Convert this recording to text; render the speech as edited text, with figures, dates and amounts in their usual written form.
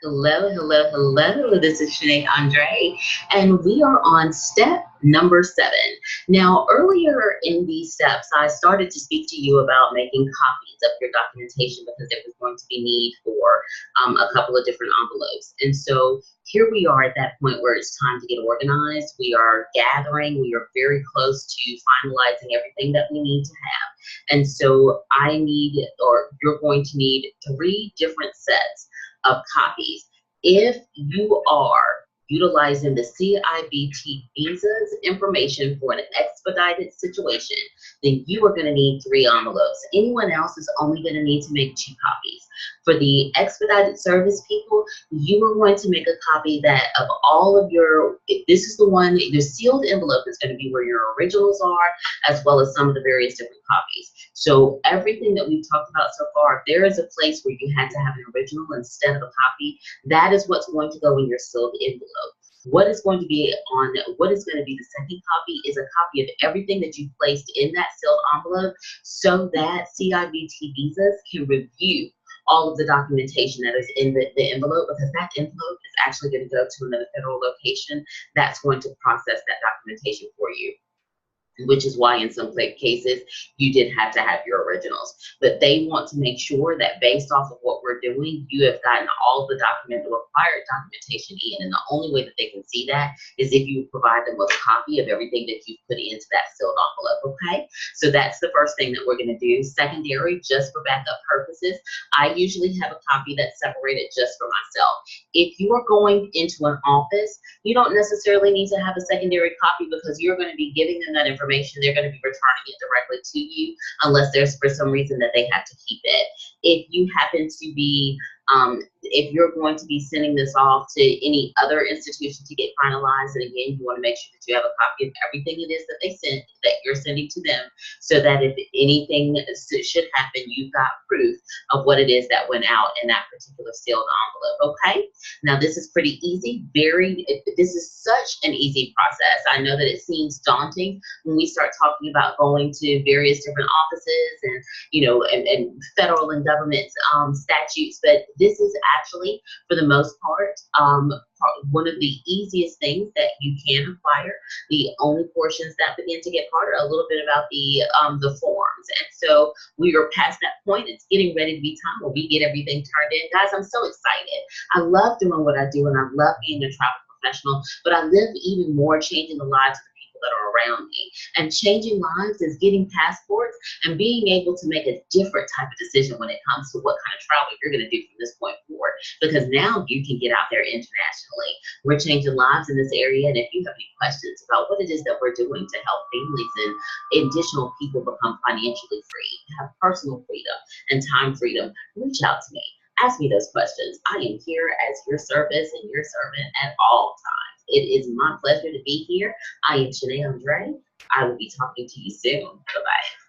Hello, hello, hello. This is Shanae Andre, and we are on step number 7. Now, earlier in these steps, I started to speak to you about making copies of your documentation because there was going to be need for a couple of different envelopes. And so here we are at that point where it's time to get organized. We are gathering, we are very close to finalizing everything that we need to have. And so I need, or you're going to need 3 different sets of copies. If you are utilizing the CIBT visas information for an expedited situation, then you are going to need 3 envelopes. Anyone else is only going to need to make 2 copies. For the expedited service people, you are going to make a copy that of all of your, this is the one, the sealed envelope is going to be where your originals are, as well as some of the various different copies. So everything that we've talked about so far, if there is a place where you had to have an original instead of a copy, that is what's going to go in your sealed envelope. What is going to be the second copy is a copy of everything that you placed in that sealed envelope so that CIBT visas can review all of the documentation that is in the envelope, because that envelope is actually going to go to another federal location that's going to process that documentation for you, which is why in some cases you did have to have your originals. But they want to make sure that based off of what we're doing, you have gotten all the required documentation in. And the only way that they can see that is if you provide them with a copy of everything that you've put into that sealed envelope, okay? So that's the first thing that we're gonna do. Secondary, just for backup purposes, I usually have a copy that's separated just for myself. If you are going into an office, you don't necessarily need to have a secondary copy because you're going to be giving them that information. They're going to be returning it directly to you unless there's for some reason that they have to keep it. If you happen to be if you're going to be sending this off to any other institution to get finalized, and again, you want to make sure that you have a copy of everything it is that they sent, that you're sending to them, so that if anything should happen, you've got proof of what it is that went out in that particular sealed envelope, okay? Now, this is pretty easy. This is such an easy process. I know that it seems daunting when we start talking about going to various different offices and, you know, and federal and government statutes, but this is actually, for the most part, one of the easiest things that you can acquire. The only portions that begin to get harder are a little bit about the forms. And so we are past that point. It's getting ready to be time where we get everything turned in. Guys, I'm so excited. I love doing what I do, and I love being a travel professional, but I live even more changing the lives of the people that are around me. And changing lives is getting passports and being able to make a different type of decision when it comes to what kind of travel you're going to do from this point forward, because now you can get out there internationally. We're changing lives in this area, and if you have any questions about what it is that we're doing to help families and additional people become financially free, have personal freedom and time freedom, reach out to me. Ask me those questions. I am here as your service and your servant at all times. It is my pleasure to be here. I am Shanae Andre. I will be talking to you soon. Bye-bye.